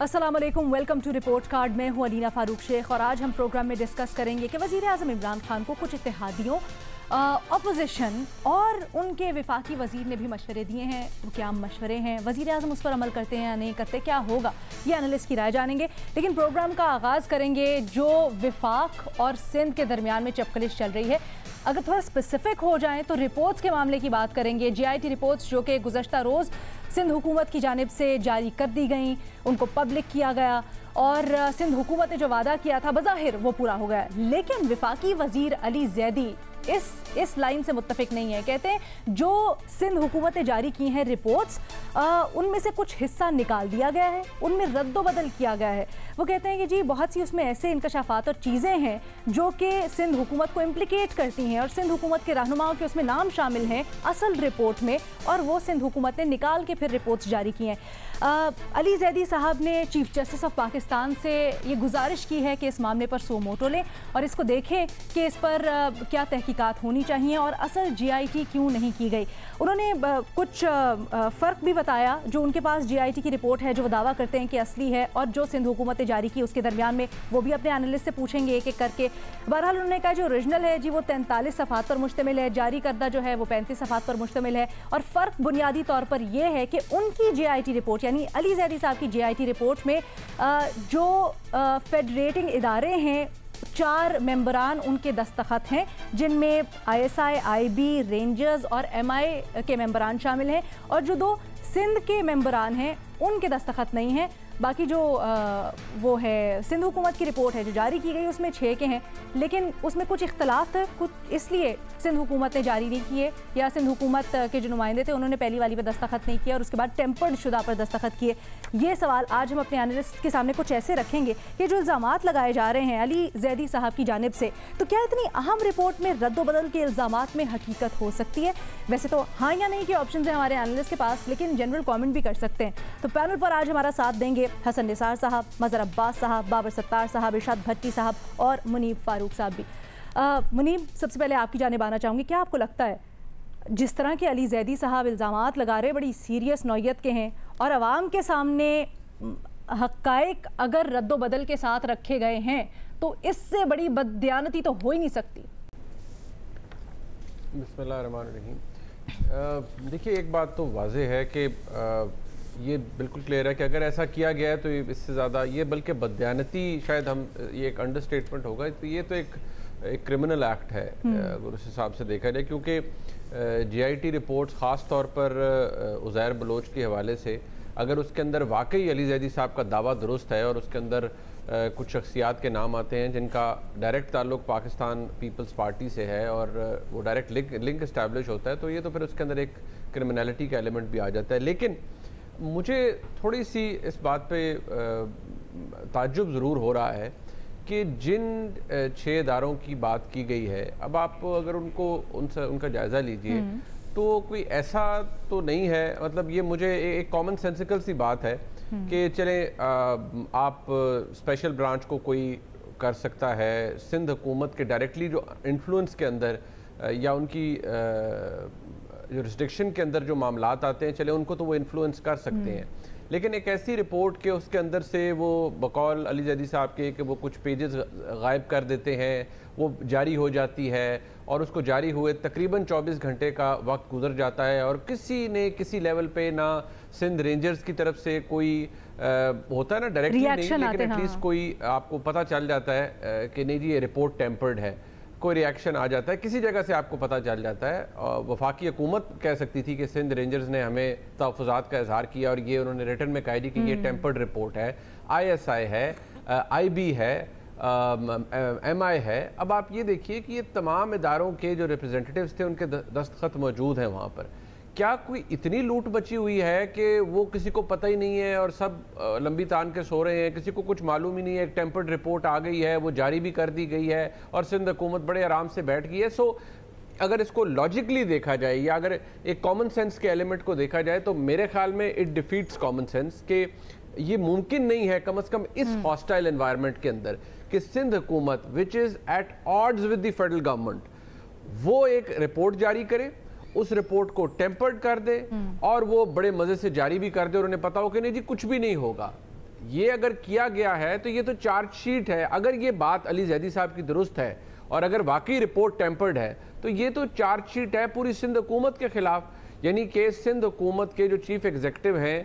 अस्सलाम वालेकुम, welcome to report card. मैं हूँ अलीना फारूक शेख और आज हम प्रोग्राम में डिस्कस करेंगे कि वज़ीर आज़म इमरान खान को कुछ इत्तेहादियों, अपोजिशन और उनके वफाकी वज़ीर ने भी मशवरे दिए हैं। वो क्या मशवरे हैं, वज़ीर आज़म उस पर अमल करते हैं या नहीं करते, क्या होगा, ये एनालिस्ट की राय जानेंगे। लेकिन प्रोग्राम का आगाज़ करेंगे जो वफाक और सिंध के दरमियान में चपकलिश चल रही है। अगर थोड़ा स्पेसिफिक हो जाएं तो रिपोर्ट्स के मामले की बात करेंगे। GIT रिपोर्ट्स जो कि गुज़श्ता रोज़ सिंध हुकूमत की जानिब से जारी कर दी गई, उनको पब्लिक किया गया और सिंध हुकूमत ने जो वादा किया था बज़ाहिर वो पूरा हो गया। लेकिन वफाकी वज़ीर अली ज़ैदी इस लाइन से मुत्तफिक नहीं है। कहते हैं जो सिंध हुकूमत ने जारी की हैं रिपोर्ट्स, उनमें से कुछ हिस्सा निकाल दिया गया है, उनमें रद्दोबदल किया गया है। वो कहते हैं कि जी बहुत सी उसमें ऐसे इंकशाफात और चीज़ें हैं जो कि सिंध हुकूमत को इम्प्लिकेट करती हैं और सिंध हुकूमत के रहनुमाओं के उसमें नाम शामिल हैं असल रिपोर्ट में, और वो सिंध हुकूमत ने निकाल के फिर रिपोर्ट्स जारी की हैं। अली ज़ैदी साहब ने चीफ जस्टिस ऑफ पाकिस्तान से ये गुजारिश की है कि इस मामले पर सो मोटो लें और इसको देखें कि इस पर क्या तहकीकात होनी चाहिए और असल GIT क्यों नहीं की गई। उन्होंने कुछ फ़र्क भी बताया। जो उनके पास GIT की रिपोर्ट है जो वो दावा करते हैं कि असली है और जो सिंध हुकूमत ने जारी की उसके दरमियान में, वो भी अपने एनालिस्ट से पूछेंगे एक एक करके। बहरहाल उन्होंने कहा जो ओरिजिनल है जी वो 43 सफ़ात पर मुश्तमिल है, जारी करदा जो है वो 35 सफ़ात पर मुश्तमिल है। और फ़र्क बुनियादी तौर पर यह है कि उनकी GIT रिपोर्ट यानी अली ज़ैदी साहब की GIT रिपोर्ट में जो फेडरेटिंग इदारे हैं 4 मेंबरान उनके दस्तखत हैं, जिनमें ISI, IB, रेंजर्स और MI के मेंबरान शामिल हैं, और जो 2 सिंध के मेंबरान हैं उनके दस्तखत नहीं हैं। बाकी जो वो है सिंध हुकूमत की रिपोर्ट है जो जारी की गई उसमें 6 के हैं, लेकिन उसमें कुछ इख्तलाफ थे, कुछ इसलिए सिंध हुकूमत ने जारी नहीं किए या सिंध हुकूमत के जो नुमाइंदे थे उन्होंने पहली वाली पर दस्तखत नहीं किया और उसके बाद टेम्पर्ड शुदा पर दस्तखत किए। ये सवाल आज हम अपने एनालिस्ट के सामने कुछ ऐसे रखेंगे कि जो इल्ज़ामात लगाए जा रहे हैं अली ज़ैदी साहब की जानिब से, तो क्या इतनी अहम रिपोर्ट में रद्दोबदल के इल्ज़ामात में हकीकत हो सकती है? वैसे तो हाँ या नहीं के ऑप्शन है हमारे एनालिस्ट के पास, लेकिन जनरल कॉमेंट भी कर सकते हैं। तो पैनल पर आज हमारा साथ देंगे हसन निसार साहब, मज़हर अब्बास साहब, बाबर सत्तार साहब, इरशाद भट्टी साहब और मुनीब फारूक साहब भी। मुनीब, सबसे पहले आपकी जानिब आना चाहूँगी। क्या आपको लगता है जिस तरह के अली ज़ैदी साहब इल्ज़ामात लगा रहे बड़ी सीरियस नौयत के हैं और आवाम के सामने हक़ाइक़ अगर रद्दोबदल के साथ रखे गए हैं तो इससे बड़ी बददियानती तो हो ही नहीं सकती? बिस्मिल्लाहिर्रहमानिर्रहीम। देखिए, एक बात तो वाज़ेह है कि ये बिल्कुल क्लियर है कि अगर ऐसा किया गया है तो इससे ज़्यादा ये बल्कि बददियानती शायद हम ये एक अंडरस्टेटमेंट होगा। तो ये तो एक क्रिमिनल एक्ट है अगर उस हिसाब से देखा जाए, क्योंकि GIT रिपोर्ट्स ख़ास तौर पर उज़ैर बलोच के हवाले से अगर उसके अंदर वाकई अली ज़ैदी साहब का दावा दुरुस्त है और उसके अंदर कुछ शख्सियात के नाम आते हैं जिनका डायरेक्ट ताल्लुक़ पाकिस्तान पीपल्स पार्टी से है और वो डायरेक्ट लिंक इस्टेब्लिश होता है, तो ये तो फिर उसके अंदर एक क्रिमिनलिटी का एलिमेंट भी आ जाता है। लेकिन मुझे थोड़ी सी इस बात पे ताज्जुब ज़रूर हो रहा है कि जिन 6 इदारों की बात की गई है, अब आप अगर उनका जायज़ा लीजिए तो कोई ऐसा तो नहीं है, मतलब ये मुझे एक कॉमन सेंसिकल सी बात है कि चले आप स्पेशल ब्रांच को कोई कर सकता है, सिंध हुकूमत के डायरेक्टली जो इन्फ्लुएंस के अंदर या उनकी जुरिस्डिक्शन के अंदर जो मामलात आते हैं, चले उनको तो वो इन्फ्लुएंस कर सकते हैं। लेकिन एक ऐसी रिपोर्ट के उसके अंदर से वो बकौल अली ज़ैदी साहब के कि वो कुछ पेजेस गायब कर देते हैं, वो जारी हो जाती है और उसको जारी हुए तकरीबन 24 घंटे का वक्त गुजर जाता है और किसी ने किसी लेवल पे ना सिंध रेंजर्स की तरफ से कोई होता है ना डायरेक्टली नहीं, लेकिन एटलीस्ट कोई आपको पता चल जाता है कि नहीं जी ये रिपोर्ट टेम्पर्ड है, कोई रिएक्शन आ जाता है, किसी जगह से आपको पता चल जाता है। और वफाकी हुकूमत कह सकती थी कि सिंध रेंजर्स ने हमें तहफ़्फ़ुज़ात का इज़हार किया और ये उन्होंने रिटर्न में कह दी कि ये टेम्पर्ड रिपोर्ट है, ISI है, IB है, MI है। अब आप ये देखिए कि ये तमाम इदारों के जो रिप्रेजेंटेटिव्स थे उनके दस्तखत मौजूद हैं वहाँ पर। क्या कोई इतनी लूट बची हुई है कि वो किसी को पता ही नहीं है और सब लंबी तान के सो रहे हैं, किसी को कुछ मालूम ही नहीं है, एक टेम्पर्ड रिपोर्ट आ गई है, वो जारी भी कर दी गई है और सिंध हुकूमत बड़े आराम से बैठ गई है। सो अगर इसको लॉजिकली देखा जाए या अगर एक कॉमन सेंस के एलिमेंट को देखा जाए तो मेरे ख्याल में इट डिफीट्स कॉमन सेंस कि ये मुमकिन नहीं है कम से कम इस हॉस्टाइल एनवायरनमेंट के अंदर कि सिंध हुकूमत which is at odds with the federal government वो एक रिपोर्ट जारी करे, उस रिपोर्ट को टेम्पर्ड कर दे और वो बड़े मजे से जारी भी कर दे और उन्हें पता हो कि नहीं जी कुछ भी नहीं होगा। یہ اگر کیا گیا ہے تو یہ تو چارج شیٹ ہے. اگر یہ بات علی زیدی صاحب کی درست ہے اور اگر واقعی رپورٹ ٹیمپرڈ ہے تو یہ تو چارج شیٹ ہے پوری سندھ حکومت کے خلاف. یعنی کہ سندھ حکومت کے جو چیف ایگزیکٹو ہیں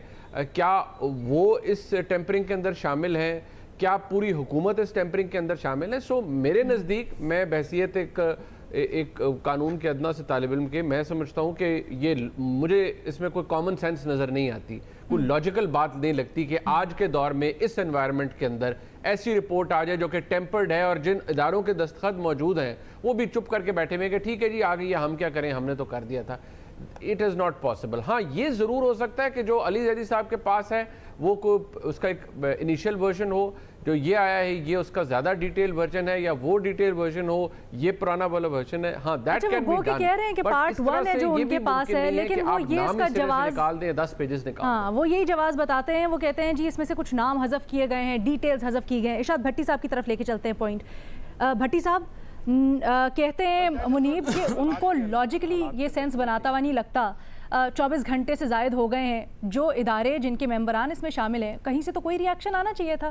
کیا وہ اس ٹیمپرنگ کے اندر شامل ہیں؟ کیا پوری حکومت اس ٹیمپرنگ کے اندر شامل ہے؟ سو میرے نزدیک میں بحیثیت ایک قانون کے ادنا سے طالب علم کے میں سمجھتا ہوں کہ یہ مجھے اس میں کوئی کامن سینس نظر نہیں آتی, کوئی لاجیکل بات نہیں لگتی کہ آج کے دور میں اس انوائرمنٹ کے اندر ایسی رپورٹ آ جائے جو کہ ٹیمپرڈ ہے اور جن اداروں کے دستخط موجود ہیں وہ بھی چپ کر کے بیٹھے ہوئے کہ ٹھیک ہے جی آ گئی ہے, ہم کیا کریں, ہم نے تو کر دیا تھا. It is not possible. ہاں یہ ضرور ہو سکتا ہے کہ جو علی زیدی صاحب کے پاس ہے وہ اس کا ایک انیشیل ورژن ہو, جو یہ آیا ہے یہ اس کا زیادہ ڈیٹیل ورژن ہے, یا وہ ڈیٹیل ورژن ہو یہ پرانا والا ورژن ہے. ہاں دیٹ کین بی ڈن. کہہ رہے ہیں کہ پارٹ 1 ہے جو ان کے پاس ہے, لیکن وہ یہ اس کا جواز نکال دیں 10 پیجز نکال. ہاں وہ یہی جواز بتاتے ہیں, وہ کہتے ہیں جی اس میں سے کچھ نام حذف کیے گئے ہیں, ڈیٹیلز حذف کی گئے ہیں. ارشاد بھٹی صاحب کی طرف لے کے چلتے ہیں پوائنٹ. بھٹی صاحب کہتے ہیں منیب کہ ان کو لاجیکلی یہ سینس بناتا ہوا نہیں لگتا, 24 گھنٹے سے زائد ہو گئے ہیں, جو ادارے جن کے ممبران اس میں شامل ہیں کہیں سے تو کوئی ری ایکشن آنا چاہیے تھا.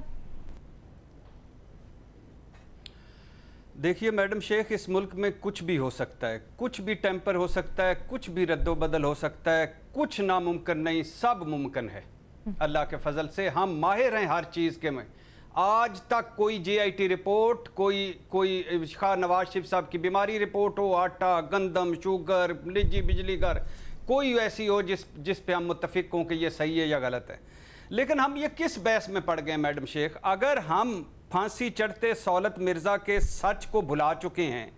دیکھیے میڈم شیخ, اس ملک میں کچھ بھی ہو سکتا ہے, کچھ بھی ٹیمپر ہو سکتا ہے, کچھ بھی رد و بدل ہو سکتا ہے, کچھ ناممکن نہیں, سب ممکن ہے اللہ کے فضل سے. ہم ماہر ہیں ہر چیز کے میں. آج تک کوئی جی آئی ٹی رپورٹ, کوئی خواہ نواز شریف صاحب کی بیماری رپورٹ ہو, آٹا, گندم, شوگر, نجی بجلی گھر, کوئی ایسی ہو جس پہ ہم متفق ہوں کہ یہ صحیح ہے یا غلط ہے. لیکن ہم یہ کس بحث میں پڑ گئے میڈم شیخ؟ اگر ہم پھانسی چڑھتے سہولت مرزا کے سچ کو بھلا چکے ہیں,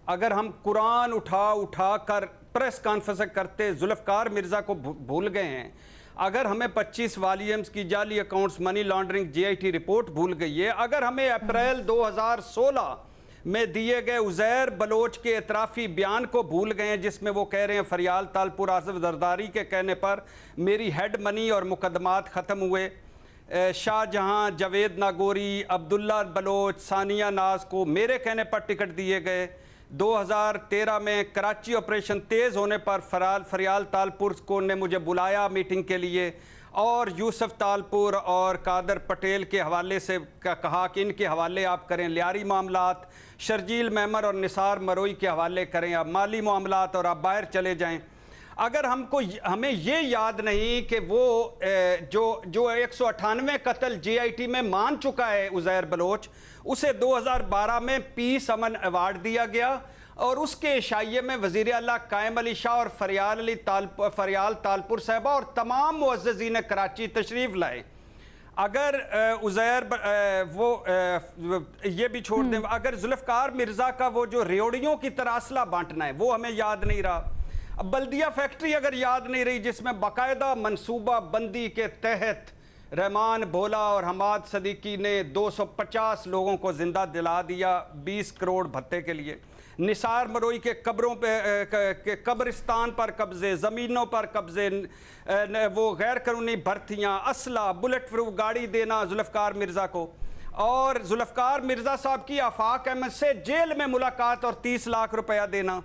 اگر ہم قرآن اٹھا کر پریس کانفرنس کرتے ذوالفقار مرزا کو بھول گئے ہیں, اگر ہمیں 25 والیمز کی جعلی accounts money laundering J I T report بھول گئی ہے, اگر ہمیں اپریل 2016 میں دیے گئے عزیر بلوچ کے اعترافی بیان کو بھول گئے ہیں جس میں وہ کہہ رہے ہیں فریال تالپور آصف زرداری کے کہنے پر میری ہیڈ منی اور مقدمات ختم ہوئے, شاہ جہاں, جاوید ناگوری, عبداللہ بلوچ, ثانیہ ناز کو میرے کہنے پر ٹکٹ دیے گئے, 2013 میں کراچی آپریشن تیز ہونے پر فریال تالپور کو نے مجھے بلایا میٹنگ کے لیے, اور یوسف تالپور اور قادر پٹیل کے حوالے سے کہا کہ ان کے حوالے آپ کریں لیاری معاملات, شرجیل میمر اور نثار مروئی کے حوالے کریں آپ مالی معاملات, اور آپ باہر چلے جائیں. اگر ہمیں یہ یاد نہیں کہ وہ جو 198 قتل جی آئی ٹی میں مان چکا ہے عزیر بلوچ, اسے 2012 میں پیس امن ایوارڈ دیا گیا, اور اس کے عشائیے میں وزیر اعلیٰ قائم علی شاہ اور فریال تالپور صاحبہ اور تمام معززین کراچی تشریف لائے. اگر عزیر وہ یہ بھی چھوڑ دیں, اگر ذوالفقار مرزا کا وہ جو ریوڑیوں کی طرح اسلحہ بانٹنا ہے وہ ہمیں یاد نہیں رہا, بلدیہ فیکٹری اگر یاد نہیں رہی جس میں باقاعدہ منصوبہ بندی کے تحت رحمان بھولا اور حماد صدیقی نے 250 لوگوں کو زندہ دلا دیا 20 کروڑ بھتے کے لیے, نثار مروئی کے قبروں پہ قبرستان پر قبضے, زمینوں پر قبضے, وہ غیر قانونی بھرتیاں, اسلحہ, بلٹ پروف گاڑی دینا ذوالفقار مرزا کو, اور ذوالفقار مرزا صاحب کی آفاق احمد سے جیل میں ملاقات اور 30 لاکھ روپیہ دینا.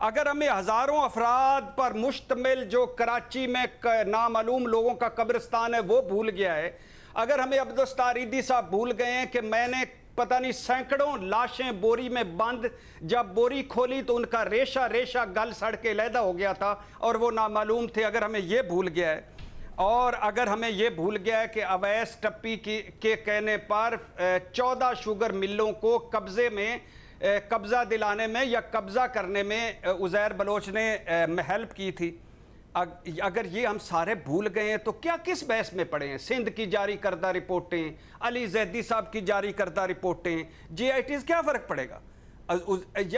اگر ہمیں ہزاروں افراد پر مشتمل جو کراچی میں نامعلوم لوگوں کا قبرستان ہے وہ بھول گیا ہے, اگر ہمیں عبدالستار عیدی صاحب بھول گئے ہیں کہ میں نے پتہ نہیں سینکڑوں لاشیں بوری میں بند, جب بوری کھولی تو ان کا ریشہ گل سڑ کے علیحدہ ہو گیا تھا اور وہ نامعلوم تھے, اگر ہمیں یہ بھول گیا ہے, اور اگر ہمیں یہ بھول گیا ہے کہ اویس ٹپی کے کہنے پر 14 شوگر ملوں کو قبضہ دلانے میں یا قبضہ کرنے میں عزیر بلوچ نے ہیلپ کی تھی, اگر یہ ہم سارے بھول گئے ہیں تو کیا کس بحث میں پڑے ہیں؟ سندھ کی جاری کردہ رپورٹیں, علی زیدی صاحب کی جاری کردہ رپورٹیں, جی آئی ٹیز, کیا فرق پڑے گا؟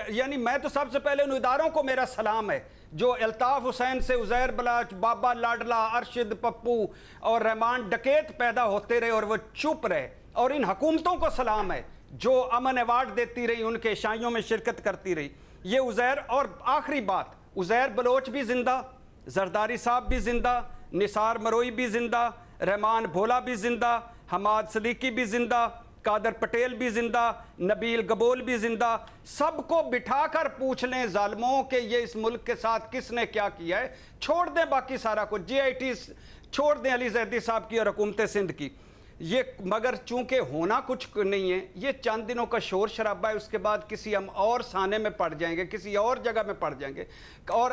یعنی میں تو سب سے پہلے ان اداروں کو میرا سلام ہے جو الطاف حسین سے عزیر بلوچ, بابا لاڈلا, ارشد پپو اور رحمان ڈکیت پیدا ہوتے رہے اور وہ چپ رہے, اور ان حکومتوں کو سلام ہے جو امن ایوارڈ دیتی رہی, ان کے عشائیوں میں شرکت کرتی رہی. یہ عزیر, اور آخری بات, عزیر بلوچ بھی زندہ, زرداری صاحب بھی زندہ, نثار مروئی بھی زندہ, رحمان بھولا بھی زندہ, حماد صدیقی بھی زندہ, قادر پٹیل بھی زندہ, نبیل گبول بھی زندہ. سب کو بٹھا کر پوچھ لیں ظالموں کہ یہ اس ملک کے ساتھ کس نے کیا کیا ہے, چھوڑ دیں باقی سارا کچھ, جی آئی ٹی چھوڑ دیں علی زیدی صاحب کی اور حکومت سندھ کی. یہ مگر چونکہ ہونا کچھ نہیں ہے، یہ چند دنوں کا شور شرابہ ہے، اس کے بعد کسی ہم اور سانے میں پڑ جائیں گے، کسی اور جگہ میں پڑ جائیں گے، اور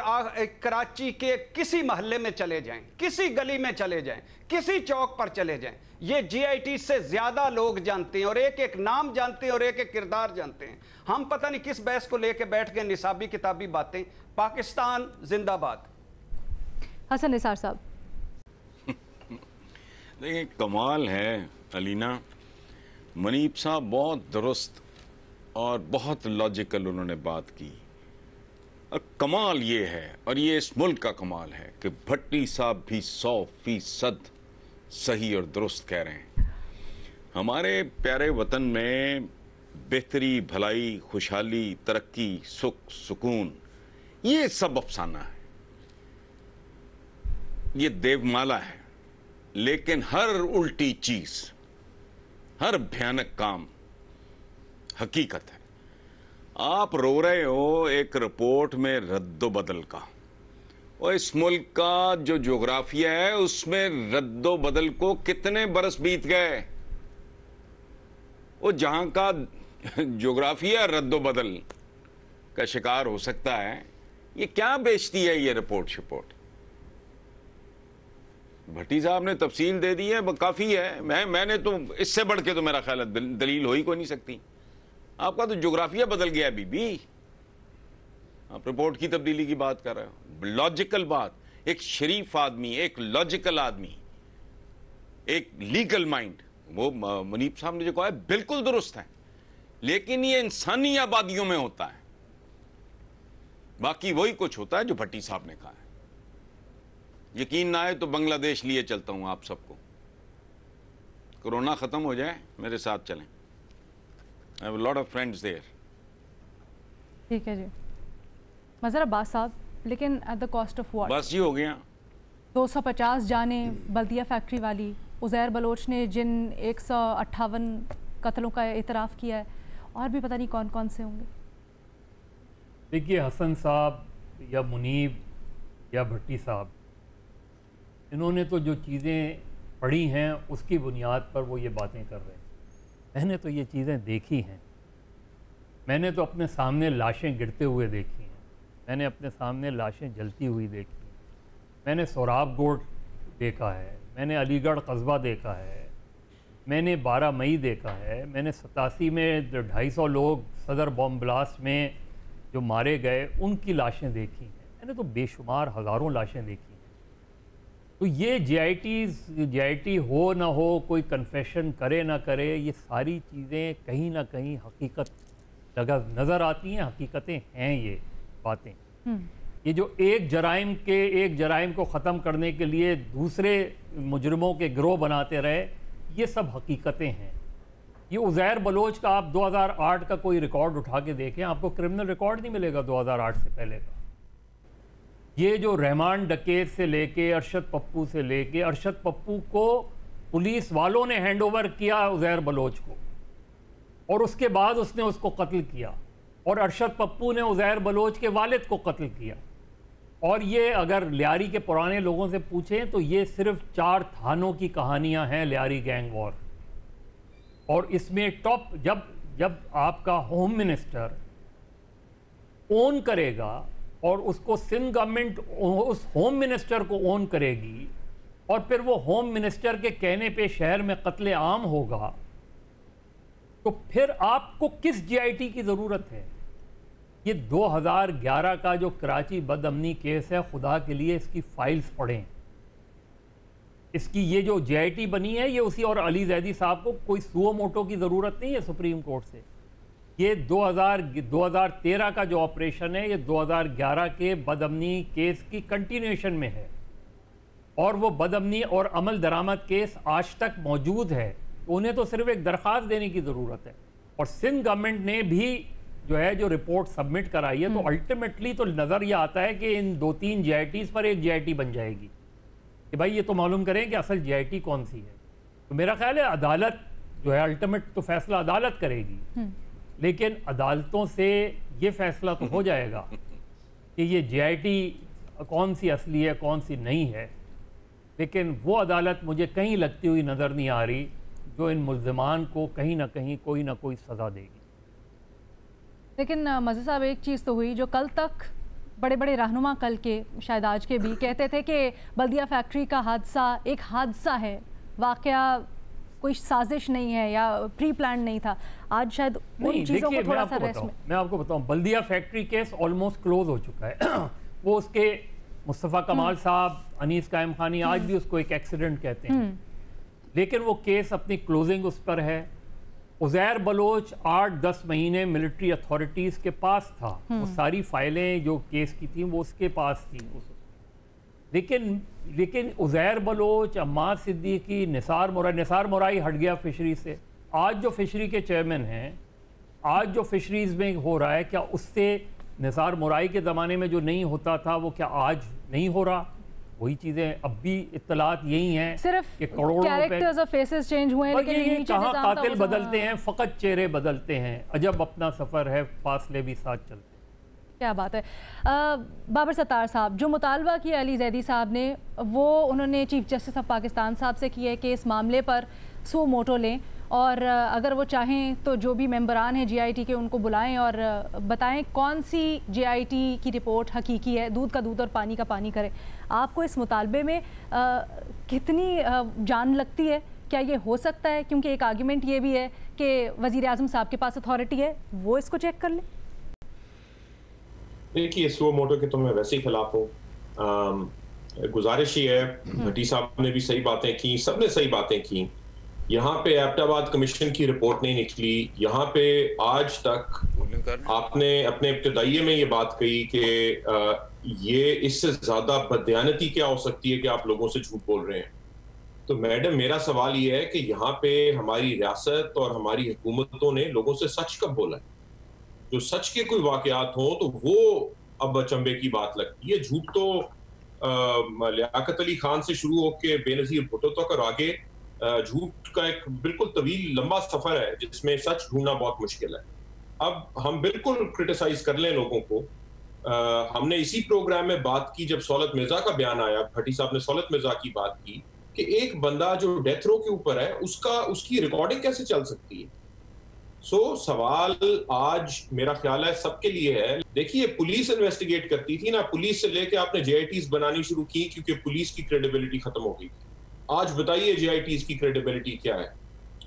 کراچی کے کسی محلے میں چلے جائیں، کسی گلی میں چلے جائیں، کسی چوک پر چلے جائیں، یہ جی آئی ٹی سے زیادہ لوگ جانتے ہیں، اور ایک ایک نام جانتے ہیں اور ایک ایک کردار جانتے ہیں۔ ہم پتہ نہیں کس بحث کو لے کے بیٹھ گئے، نصابی کتابی باتیں۔ پاکستان زندہ باد۔ حسن نثار صاحب۔ دیکھیں کمال ہے علینا، منیب صاحب بہت درست اور بہت لاجیکل انہوں نے بات کی، اور کمال یہ ہے، اور یہ اس ملک کا کمال ہے کہ بھٹی صاحب بھی 100% صحیح اور درست کہہ رہے ہیں۔ ہمارے پیارے وطن میں بہتری، بھلائی، خوشحالی، ترقی، سکھ، سکون، یہ سب افسانہ ہے، یہ دیومالا ہے، لیکن ہر الٹی چیز، ہر بھیانک کام حقیقت ہے۔ آپ رو رہے ہو ایک رپورٹ میں رد و بدل کا، اور اس ملک کا جو جغرافیہ ہے اس میں رد و بدل کو کتنے برس بیت گئے، وہ جہاں کا جغرافیہ رد و بدل کا شکار ہو سکتا ہے، یہ کیا بیچتی ہے یہ رپورٹ شپورٹ؟ بھٹی صاحب نے تفصیل دے دی ہے، کافی ہے۔ میں نے تو اس سے بڑھ کے تو میرا خیال ہے دلیل ہو ہی کوئی نہیں سکتی۔ آپ کا تو جغرافیہ بدل گیا بی بی، آپ رپورٹ کی تبدیلی کی بات کر رہے ہو۔ لاجیکل بات، ایک شریف آدمی، ایک لاجیکل آدمی، ایک لیگل مائنڈ، وہ منیب صاحب نے جو کہا ہے بالکل درست ہے، لیکن یہ انسانی آبادیوں میں ہوتا ہے، باقی وہی کچھ ہوتا ہے جو بھٹی صاحب نے کہا ہے۔ یقین نہ آئے تو بنگلہ دیش لیے چلتا ہوں آپ سب کو، کورونا ختم ہو جائے میرے ساتھ چلیں، I have a lot of friends there۔ ٹھیک ہے جی مظہر عباس صاحب، لیکن at the cost of what? بس جی ہو گیا۔ 250 جانیں بلدیہ فیکٹری والی، عزیر بلوچ نے جن 158 قتلوں کا اعتراف کیا ہے، اور بھی پتہ نہیں کون کون سے ہوں گے۔ دیکھیے حسن صاحب یا منیب یا بھٹی صاحب، انہوں نے تو جو چیزیں پڑھی ہیں اس کی بنیاد پر وہ یہ باتیں کر رہے ہیں۔ میں نے تو یہ چیزیں دیکھی ہیں، میں نے تو اپنے سامنے لاشیں گرتے ہوئے دیکھی ہیں، میں نے اپنے سامنے لاشیں جلتی ہوئی دیکھی ہیں، میں نے سوراب گوٹ دیکھا ہے، میں نے علی گڑھ قصبہ دیکھا ہے، میں نے 12 مئی دیکھا ہے، میں نے 87 میں 250 لوگ صدر بم بلاسٹ میں جو مارے گئے ان کی لاشیں دیکھی ہیں، میں نے تو بے شمار ہزاروں لاشیں دیکھی ہیں۔ تو یہ جی آئی ٹی ہو نہ ہو، کوئی کنفیشن کرے نہ کرے، یہ ساری چیزیں کہیں نہ کہیں حقیقت نظر آتی ہیں، حقیقتیں ہیں یہ باتیں۔ یہ جو ایک جرائم کو ختم کرنے کے لیے دوسرے مجرموں کے گروہ بناتے رہے، یہ سب حقیقتیں ہیں۔ یہ عزیر بلوچ کا آپ 2008 کا کوئی ریکارڈ اٹھا کے دیکھیں، آپ کو کرمنل ریکارڈ نہیں ملے گا 2008 سے پہلے کا۔ یہ جو رحمان ڈکیت سے لے کے ارشد پپو سے لے کے، ارشد پپو کو پولیس والوں نے ہینڈ اوور کیا عزیر بلوچ کو، اور اس کے بعد اس نے اس کو قتل کیا، اور ارشد پپو نے عزیر بلوچ کے والد کو قتل کیا۔ اور یہ اگر لیاری کے پرانے لوگوں سے پوچھیں تو یہ صرف 4 تھانوں کی کہانیاں ہیں لیاری گینگ وار۔ اور اس میں ٹاپ جب آپ کا ہوم منسٹر اون کرے گا اور اس کو سندھ گورنمنٹ اس ہوم منسٹر کو اون کرے گی، اور پھر وہ ہوم منسٹر کے کہنے پہ شہر میں قتل عام ہوگا، تو پھر آپ کو کس جی آئی ٹی کی ضرورت ہے؟ یہ 2011 کا جو کراچی بد امنی کیس ہے، خدا کے لیے اس کی فائلز پڑھیں۔ اس کی یہ جو جی آئی ٹی بنی ہے، یہ اسی اور علی زیدی صاحب کو کوئی سو موٹو کی ضرورت نہیں ہے سپریم کورٹ سے۔ یہ 2013 کا جو آپریشن ہے، یہ 2011 کے بد امنی کیس کی کنٹینیوشن میں ہے، اور وہ بد امنی اور عمل درآمد کیس آج تک موجود ہے۔ انہیں تو صرف ایک درخواست دینے کی ضرورت ہے، اور سندھ گورنمنٹ نے بھی جو رپورٹ سبمٹ کرائی ہے، تو الٹیمیٹلی تو نظر یہ آتا ہے کہ ان 2-3 جی آئی ٹیز پر ایک جی آئی ٹی بن جائے گی کہ بھائی یہ تو معلوم کریں کہ اصل جی آئی ٹی کون سی ہے۔ تو میرا خیال ہے عدالت جو ہے الٹیمیٹ تو فیصلہ عدالت کرے گی، لیکن عدالتوں سے یہ فیصلہ تو ہو جائے گا کہ یہ جی آئی ٹی کون سی اصلی ہے کون سی نہیں ہے، لیکن وہ عدالت مجھے کہیں لگتی ہوئی نظر نہیں آ رہی जो इन मुल्ज़िमान को कहीं ना कहीं कोई ना कोई सज़ा देगी। लेकिन मज़े साहब एक चीज़ तो हुई, जो कल तक बड़े बड़े रहनुमा, कल के शायद आज के भी, कहते थे कि बल्दिया फैक्ट्री का हादसा एक हादसा है, वाक़या कोई साजिश नहीं है या प्री प्लान नहीं था। आज शायद उन चीज़ों को थोड़ा सा रेस्ट में। मैं आपको बताऊं, बल्दिया फैक्ट्री केस ऑलमोस्ट क्लोज हो चुका है। वो उसके मुस्तफ़ा कमाल साहब, अनीस कायम खानी, आज भी उसको एक एक्सीडेंट कहते हैं, लेकिन वो केस अपनी क्लोजिंग उस पर है। उज़ैर बलोच 8-10 महीने मिलिट्री अथॉरिटीज़ के पास था, वो सारी फाइलें जो केस की थी वो उसके पास थी। लेकिन उज़ैर बलोच, अम्मार सिद्दीकी, निसार मुराई हट गया फिशरी से। आज जो फिशरी के चेयरमैन हैं, आज जो फिशरीज़ में हो रहा है, क्या उससे निसार मुराई के ज़माने में जो नहीं होता था वो क्या आज नहीं हो रहा? वही चीज़ें अब भी इत्तलात यही हैं, सिर्फ कि करोड़ों कैरेक्टर्स और फेसेस चेंज हुए हैं, लेकिन ये कहाँ कातिल बदलते हैं, फ़कत चेहरे बदलते हैं। अजब अपना सफ़र है, फासले भी साथ चलते हैं। क्या बात है। बाबर सत्तार साहब, जो मुतालबा किया अली जैदी साहब ने, वो उन्होंने चीफ जस्टिस ऑफ पाकिस्तान साहब से किया है कि इस मामले पर सो मोटो लें और अगर वो चाहें तो जो भी मेंबरान हैं जीआईटी के उनको बुलाएं और बताएं कौन सी जीआईटी की रिपोर्ट हकीकी है, दूध का दूध और पानी का पानी करें। आपको इस मुतालबे में कितनी जान लगती है? क्या ये हो सकता है? क्योंकि एक आर्ग्यूमेंट ये भी है कि वज़ीर आज़म साहब के पास अथॉरिटी है, वो इसको चेक कर लें। देखिए, सो मोटो के तो मैं वैसे ही खिलाफ हूँ। गुजारिश ही है, भट्टी साहब ने भी सही बातें की, सबने सही बातें की। यहाँ पे एबटाबाद कमीशन की रिपोर्ट नहीं निकली, यहाँ पे आज तक आपने अपने इब्तिदाइये में ये बात कही कि ये इससे ज्यादा बदयानती क्या हो सकती है कि आप लोगों से झूठ बोल रहे हैं। तो मैडम, मेरा सवाल ये है कि यहाँ पे हमारी रियासत और हमारी हुकूमतों ने लोगों से सच कब बोला है? जो सच के कोई वाकयात हो तो वो अब अचंभे की बात लगती है। झूठ तो लियाकत अली खान से शुरू होकर बेनजीर भुट्टो तक और आगे झूठ का एक बिल्कुल तवील लंबा सफर है जिसमें सच ढूंढना बहुत मुश्किल है। अब हम बिल्कुल क्रिटिसाइज कर लें लोगों को। हमने इसी प्रोग्राम में बात की जब सौलत मिर्जा का बयान आया, भट्टी साहब ने सौलत मिर्जा की बात की कि एक बंदा जो डेथ रो के ऊपर है उसकी रिकॉर्डिंग कैसे चल सकती है। सवाल आज मेरा ख्याल है सबके लिए है। देखिए, पुलिस इन्वेस्टिगेट करती थी ना, पुलिस से लेके आपने जेआईटीज बनानी शुरू की क्योंकि पुलिस की क्रेडिबिलिटी खत्म हो गई। आज बताइए जेआईटीज की क्रेडिबिलिटी क्या है?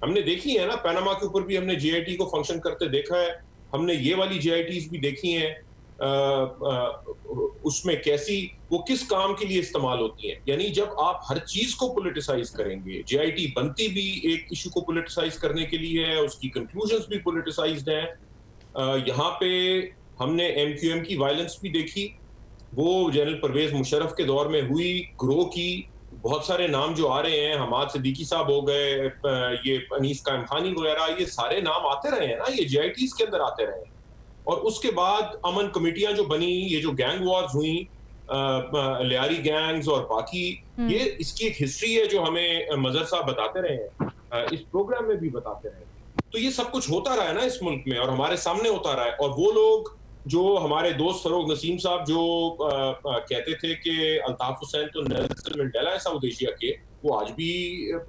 हमने देखी है ना, पनामा के ऊपर भी हमने जेआईटी को फंक्शन करते देखा है, हमने ये वाली जेआईटीज भी देखी हैं। उसमें कैसी वो किस काम के लिए इस्तेमाल होती हैं। यानी जब आप हर चीज को पॉलिटिसाइज करेंगे, जेआईटी बनती भी एक इशू को पॉलिटिसाइज करने के लिए है, उसकी कंक्लूजन्स भी पॉलिटिसाइज्ड हैं। यहाँ पे हमने एमक्यूएम की वायलेंस भी देखी, वो जनरल परवेज मुशर्रफ के दौर में हुई, ग्रो की। बहुत सारे नाम जो आ रहे हैं, हमाद सिद्दीकी साहब हो गए, ये अनीस कायम खानी वगैरह, ये सारे नाम आते रहे हैं ना, ये जेआईटीज के अंदर आते रहे हैं। और उसके बाद अमन कमेटियां जो बनी, ये जो गैंग वॉर्स हुई, लियारी गैंग्स और बाकी, ये इसकी एक हिस्ट्री है जो हमें मजहर साहब बताते रहे हैं, इस प्रोग्राम में भी बताते रहे। तो ये सब कुछ होता रहा है ना इस मुल्क में और हमारे सामने होता रहा है। और वो लोग जो हमारे दोस्त फरोग नसीम साहब जो कहते थे कि अल्ताफ हुसैन तो नेल्सन मंडेला है साउथ एशिया के, वो आज भी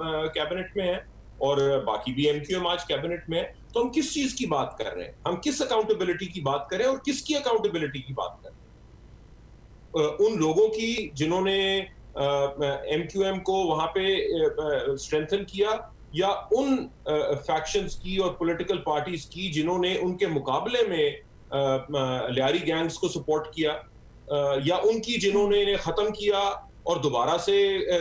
कैबिनेट में है और बाकी भी एमक्यूएम आज कैबिनेट में है। तो हम किस चीज की बात कर रहे हैं? हम किस अकाउंटेबिलिटी की बात कर रहे हैं और किसकी अकाउंटेबिलिटी की बात कर रहे हैं? उन लोगों की जिन्होंने एमक्यूएम को वहां पे स्ट्रेंथन किया, या उन फैक्शंस की और पॉलिटिकल पार्टीज की जिन्होंने उनके मुकाबले में लियारी गैंग्स को सपोर्ट किया, या उनकी जिन्होंने इन्हें खत्म किया और दोबारा से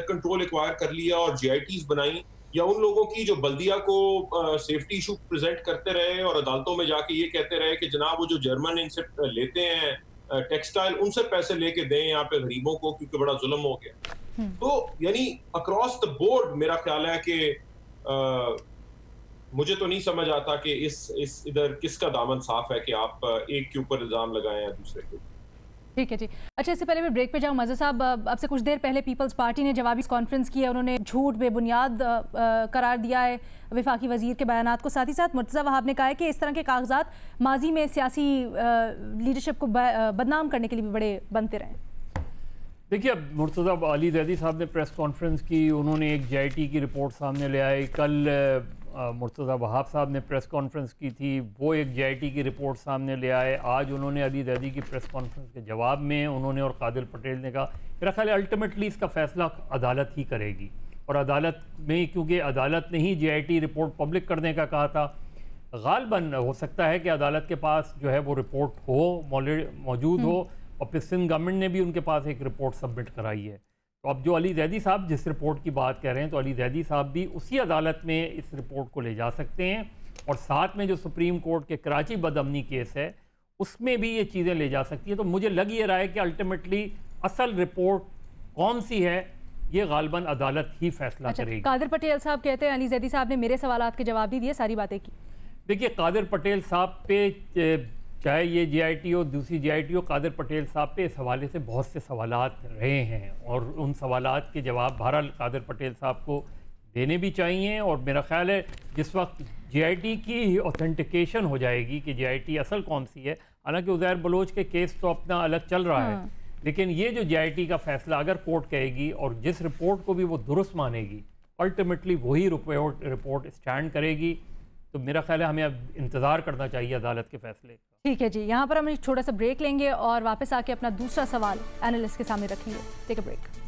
कंट्रोल एक्वायर कर लिया और जीआईटीज बनाई, या उन लोगों की जो बल्दिया को सेफ्टी इशू प्रेजेंट करते रहे और अदालतों में जाके ये कहते रहे कि जनाब वो जो जर्मन इनसे लेते हैं टेक्सटाइल, उनसे पैसे लेके दें यहाँ पे गरीबों को क्योंकि बड़ा जुल्म हो गया। तो यानी अक्रॉस द बोर्ड मेरा ख्याल है कि मुझे तो नहीं समझ आता कि इस इधर किसका दामन साफ है कि आप एक के ऊपर इल्जाम लगाएं या दूसरे के। ठीक है जी। अच्छा, इससे पहले मैं ब्रेक पे जाऊँ, मज़हर साहब, अब से कुछ देर पहले पीपल्स पार्टी ने जवाबी कॉन्फ्रेंस की है, उन्होंने झूठ बेबुनियाद करार दिया है वफाकी वज़ीर के बयानात को। साथ ही साथ मुर्तज़ा वहाब ने कहा है कि इस तरह के कागजात माजी में सियासी लीडरशिप को बदनाम करने के लिए भी बड़े बनते रहे। देखिए, अब मुर्तज़ा अली ज़ैदी साहब ने प्रेस कॉन्फ्रेंस की, उन्होंने एक JIT की रिपोर्ट सामने ले आए। कल मुर्तज़ा वहाब साहब ने प्रेस कॉन्फ्रेंस की थी, वो एक JIT की रिपोर्ट सामने ले आए। आज उन्होंने अली ज़ैदी की प्रेस कॉन्फ्रेंस के जवाब में उन्होंने और कादिर पटेल ने कहा, मेरा ख्याल है अल्टीमेटली इसका फ़ैसला अदालत ही करेगी। और अदालत में, क्योंकि अदालत ने ही JIT रिपोर्ट पब्लिक करने का कहा था, गालबन हो सकता है कि अदालत के पास जो है वो रिपोर्ट हो, मौजूद हो, और फिर सिंध गवर्नमेंट ने भी उनके पास एक रिपोर्ट सबमिट कराई है। तो अब जो अली ज़ैदी साहब जिस रिपोर्ट की बात कर रहे हैं, तो अली ज़ैदी साहब भी उसी अदालत में इस रिपोर्ट को ले जा सकते हैं, और साथ में जो सुप्रीम कोर्ट के कराची बदअमनी केस है उसमें भी ये चीज़ें ले जा सकती है। तो मुझे लग ये रहा है कि अल्टीमेटली असल रिपोर्ट कौन सी है ये गालबन अदालत ही फैसला करेगी। कादिर पटेल साहब कहते हैं अली ज़ैदी साहब ने मेरे सवालात के जवाब भी दिए, सारी बातें की। देखिए, कादिर पटेल साहब पे, चाहे ये JIT हो दूसरी JIT हो, कादिर पटेल साहब पे इस हवाले से बहुत से सवालात रहे हैं, और उन सवालात के जवाब बहरहाल कादिर पटेल साहब को देने भी चाहिए। और मेरा ख्याल है जिस वक्त JIT की ऑथेंटिकेशन हो जाएगी कि JIT असल कौन सी है, हालांकि उज़ैर बलोच के केस तो अपना अलग चल रहा है, लेकिन ये जो JIT का फैसला अगर कोर्ट कहेगी और जिस रिपोर्ट को भी वो दुरुस्त मानेगी, अल्टीमेटली वही रिपोर्ट स्टैंड करेगी। तो मेरा ख्याल है हमें अब इंतज़ार करना चाहिए अदालत के फैसले। ठीक है जी, यहाँ पर हम एक छोटा सा ब्रेक लेंगे और वापस आके अपना दूसरा सवाल एनालिस्ट के सामने रखेंगे। Take a break.